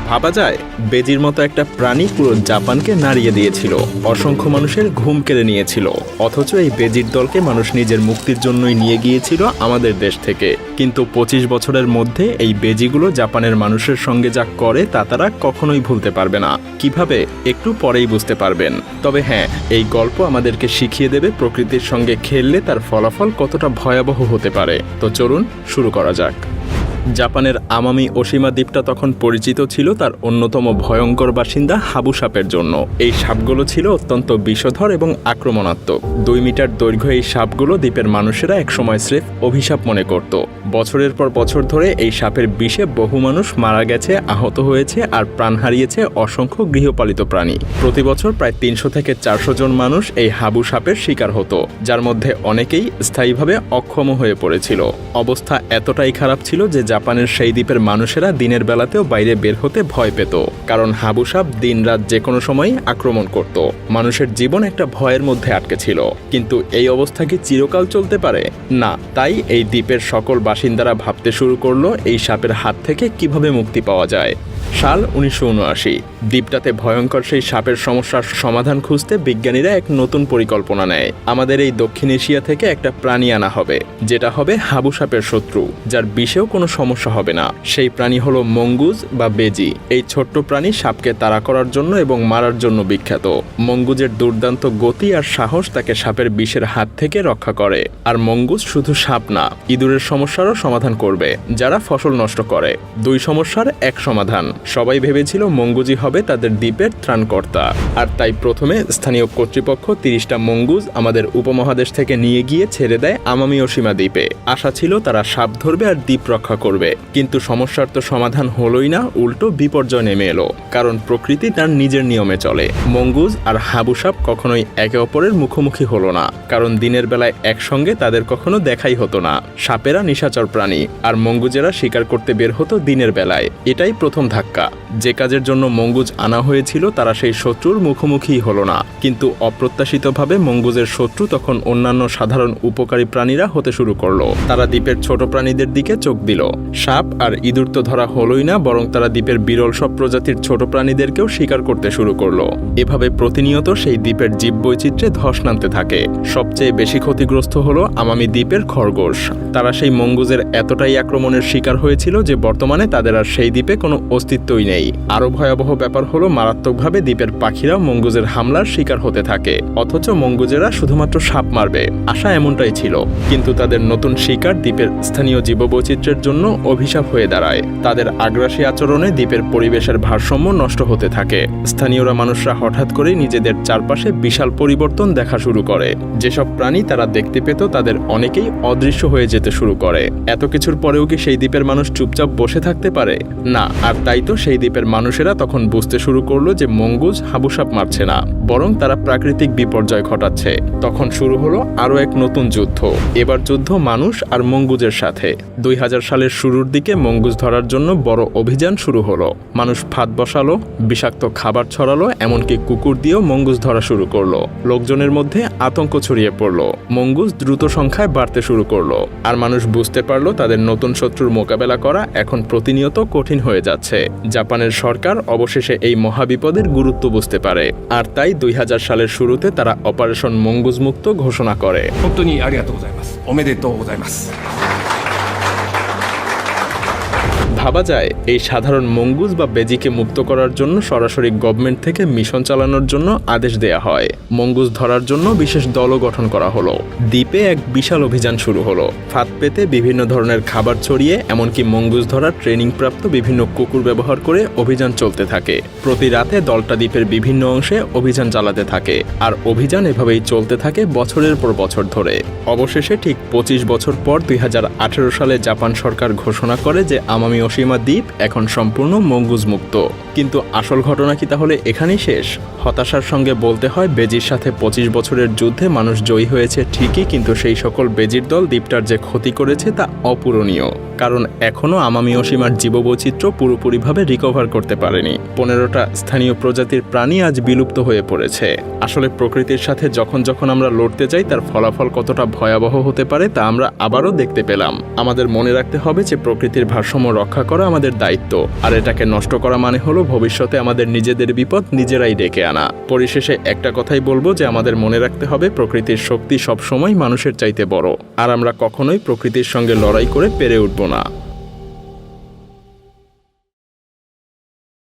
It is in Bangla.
ভাবা যায় বেজির মতো একটা প্রাণী পুরো জাপানকে নাড়িয়ে দিয়েছিল, অসংখ্য মানুষের ঘুম কেড়ে নিয়েছিল। অথচ এই বেজির দলকে মানুষ নিজের মুক্তির জন্যই নিয়ে গিয়েছিল আমাদের দেশ থেকে। কিন্তু 25 বছরের মধ্যে এই বেজিগুলো জাপানের মানুষের সঙ্গে যা করে তা তারা কখনোই ভুলতে পারবে না। কিভাবে, একটু পরেই বুঝতে পারবেন। তবে হ্যাঁ, এই গল্প আমাদেরকে শিখিয়ে দেবে প্রকৃতির সঙ্গে খেললে তার ফলাফল কতটা ভয়াবহ হতে পারে। তো চলুন শুরু করা যাক। জাপানের আমামি ওশিমা দ্বীপটা তখন পরিচিত ছিল তার অন্যতম ভয়ঙ্কর বাসিন্দা হাবু সাপের জন্য। এই সাপগুলো ছিল অত্যন্ত বিষধর এবং আক্রমণাত্মক। 2 মিটার দৈর্ঘ্য এই সাপগুলো দ্বীপের মানুষেরা একসময় স্রেফ অভিশাপ মনে করত। বছরের পর বছর ধরে এই সাপের বিষে বহু মানুষ মারা গেছে, আহত হয়েছে আর প্রাণ হারিয়েছে অসংখ্য গৃহপালিত প্রাণী। প্রতি বছর প্রায় 300 থেকে 400 জন মানুষ এই হাবু সাপের শিকার হতো, যার মধ্যে অনেকেই স্থায়ীভাবে অক্ষম হয়ে পড়েছিল। অবস্থা এতটাই খারাপ ছিল যে জাপানের সেই দ্বীপের মানুষেরা দিনের বেলাতেও বাইরে বের হতে ভয় পেত, কারণ হাবু সাপ দিনরাত যে কোনো সময় আক্রমণ করত। মানুষের জীবন একটা ভয়ের মধ্যে আটকে ছিল। কিন্তু এই অবস্থা কি চিরকাল চলতে পারে? না। তাই এই দ্বীপের সকল বাসিন্দারা ভাবতে শুরু করলো এই সাপের হাত থেকে কিভাবে মুক্তি পাওয়া যায়। সাল 1979। দ্বীপটাতে ভয়ঙ্কর সেই সাপের সমস্যার সমাধান খুঁজতে বিজ্ঞানীরা এক নতুন পরিকল্পনা নেয়। আমাদের এই দক্ষিণ এশিয়া থেকে একটা প্রাণী আনা হবে, যেটা হবে হাবু সাপের শত্রু, যার বিষেও কোনো সমস্যা হবে না। সেই প্রাণী হলো মঙ্গুজ বা বেজি। এই ছোট্ট প্রাণী সাপকে তাড়া করার জন্য এবং মারার জন্য বিখ্যাত। মঙ্গুজের দুর্দান্ত গতি আর সাহস তাকে সাপের বিষের হাত থেকে রক্ষা করে। আর মঙ্গুজ শুধু সাপ না, ইঁদুরের সমস্যারও সমাধান করবে, যারা ফসল নষ্ট করে। 2 সমস্যার এক সমাধান। সবাই ভেবেছিল মঙ্গুজই হবে তাদের দ্বীপের ত্রাণকর্তা। আর তাই প্রথমে স্থানীয় কর্তৃপক্ষ 30টা মঙ্গুজ আমাদের উপমহাদেশ থেকে নিয়ে গিয়ে ছেড়ে দেয় আমামি ওশিমা দ্বীপে। আশা ছিল তারা সাপ ধরবে আর দ্বীপ রক্ষা করবে। কিন্তু সমস্যার তো সমাধান হলোই না, উল্টো বিপর্যয় নেমে এলো। কারণ প্রকৃতি তার নিজের নিয়মে চলে। মঙ্গুজ আর হাবু সাপ কখনোই একে অপরের মুখোমুখি হলো না, কারণ দিনের বেলায় একসঙ্গে তাদের কখনো দেখাই হতো না। সাপেরা নিশাচর প্রাণী, আর মঙ্গুজেরা শিকার করতে বের হতো দিনের বেলায়। এটাই প্রথম ধাক্কা। যে কাজের জন্য মঙ্গুজ আনা হয়েছিল তারা সেই শত্রুর মুখোমুখি হলো না। কিন্তু অপ্রত্যাশিতভাবে মঙ্গুজের শত্রু তখন অন্যান্য সাধারণ উপকারী প্রাণীরা হতে শুরু করলো। তারা দ্বীপের ছোট প্রাণীদের দিকে চোখ দিল। সাপ আর ইঁদুর তো ধরা হলোই না, বরং তারা দ্বীপের বিরল সব প্রজাতির ছোট প্রাণীদেরকেও শিকার করতে শুরু করলো। এভাবে প্রতিনিয়ত সেই দ্বীপের জীববৈচিত্র্যে ধস নামতে থাকে। সবচেয়ে বেশি ক্ষতিগ্রস্ত হলো আমামি দ্বীপের খরগোশ। তারা সেই মঙ্গুজের এতটাই আক্রমণের শিকার হয়েছিল যে বর্তমানে তাদের আর সেই দ্বীপে কোনো অস্তিত্বই নেই। আরো ভয়াবহ ব্যাপার হলো মারাত্মকভাবে দ্বীপের পাখিরাও মঙ্গুজের হামলার শিকার হতে থাকে। অথচ মঙ্গুজেরা শুধুমাত্র সাপ মারবে, আশা এমনটাই ছিল। কিন্তু তাদের নতুন শিকার দ্বীপের স্থানীয় জীববৈচিত্র্যের জন্য অভিশাপ হয়ে দাঁড়ায়। তাদের আগ্রাসী আচরণে দ্বীপের পরিবেশের ভারসাম্য নষ্ট হতে থাকে। স্থানীয়রা মানুষরা হঠাৎ করে নিজেদের চারপাশে বিশাল পরিবর্তন দেখা শুরু করে। যেসব প্রাণী তারা দেখতে পেত তাদের অনেকেই অদৃশ্য হয়ে যেতে শুরু করে। এত কিছুর পরেও কি সেই দ্বীপের মানুষ চুপচাপ বসে থাকতে পারে? না। আর তাই তো সেই দ্বীপের মানুষেরা তখন বুঝতে শুরু করলো যে মঙ্গুজ হাবু সাপ মারছে না, বরং তারা প্রাকৃতিক বিপর্যয় ঘটাচ্ছে। তখন শুরু হলো আরো এক নতুন যুদ্ধ। এবার যুদ্ধ মানুষ আর মঙ্গুজের সাথে। 2000 সালের শুরুর দিকে মঙ্গুজ ধরার জন্য বড় অভিযান শুরু হলো। মানুষ ফাঁদ বসালো, বিষাক্ত খাবার ছড়ালো, এমনকি কুকুর দিয়েও মঙ্গুজ ধরা শুরু করলো। লোকজনের মধ্যে আতঙ্ক ছড়িয়ে পড়লো। মঙ্গুজ দ্রুত সংখ্যায় বাড়তে শুরু করলো। আর মানুষ বুঝতে পারলো তাদের নতুন শত্রুর মোকাবেলা করা এখন প্রতিনিয়ত কঠিন হয়ে যাচ্ছে। জাপানের সরকার অবশেষে এই মহাবিপদের গুরুত্ব বুঝতে পারে। আর তাই 2000 সালের শুরুতে তারা অপারেশন মঙ্গুজ মুক্ত ঘোষণা করে। ভাবা যায় এই সাধারণ মঙ্গুজ বা বেজিকে মুক্ত করার জন্য সরাসরি গভর্নমেন্ট থেকে মিশন চালানোর জন্য আদেশ দেয়া হয়। মঙ্গুজ ধরার জন্য বিশেষ দলও গঠন করা হলো। দ্বীপে এক বিশাল অভিযান শুরু হলো। ফাঁদ পেতে বিভিন্ন ধরনের খাবার ছড়িয়ে, এমনকি মঙ্গুজ ধরার ট্রেনিং প্রাপ্ত বিভিন্ন কুকুর ব্যবহার করে অভিযান চলতে থাকে। প্রতি রাতে দলটা দ্বীপের বিভিন্ন অংশে অভিযান চালাতে থাকে। আর অভিযান এভাবেই চলতে থাকে বছরের পর বছর ধরে। অবশেষে ঠিক 25 বছর পর 2018 সালে জাপান সরকার ঘোষণা করে যে আমামি ওশিমা দ্বীপ এখন সম্পূর্ণ মঙ্গুজ মুক্ত। কিন্তু আসল ঘটনা কি তাহলে এখানেই শেষ? হতাশার সঙ্গে বলতে হয় বেজির সাথে 25 বছরের যুদ্ধে মানুষ জয়ী হয়েছে ঠিকই, কিন্তু সেই সকল বেজির দল দ্বীপটার যে ক্ষতি করেছে তা অপূরণীয়। কারণ এখনও আমামি ওশিমার জীববৈচিত্র্য পুরোপুরিভাবে রিকভার করতে পারেনি। 15টা স্থানীয় প্রজাতির প্রাণী আজ বিলুপ্ত হয়ে পড়েছে। আসলে প্রকৃতির সাথে যখন যখন আমরা লড়তে যাই তার ফলাফল কতটা ভয়াবহ হতে পারে তা আমরা আবারও দেখতে পেলাম। আমাদের মনে রাখতে হবে যে প্রকৃতির ভারসাম্য রক্ষা করা আমাদের দায়িত্ব, আর এটাকে নষ্ট করা মানে হলো ভবিষ্যতে আমাদের নিজেদের বিপদ নিজেরাই ডেকে আনা। পরিশেষে একটা কথাই বলবো যে আমাদের মনে রাখতে হবে প্রকৃতির শক্তি সবসময় মানুষের চাইতে বড়, আর আমরা কখনোই প্রকৃতির সঙ্গে লড়াই করে পেরে উঠব না।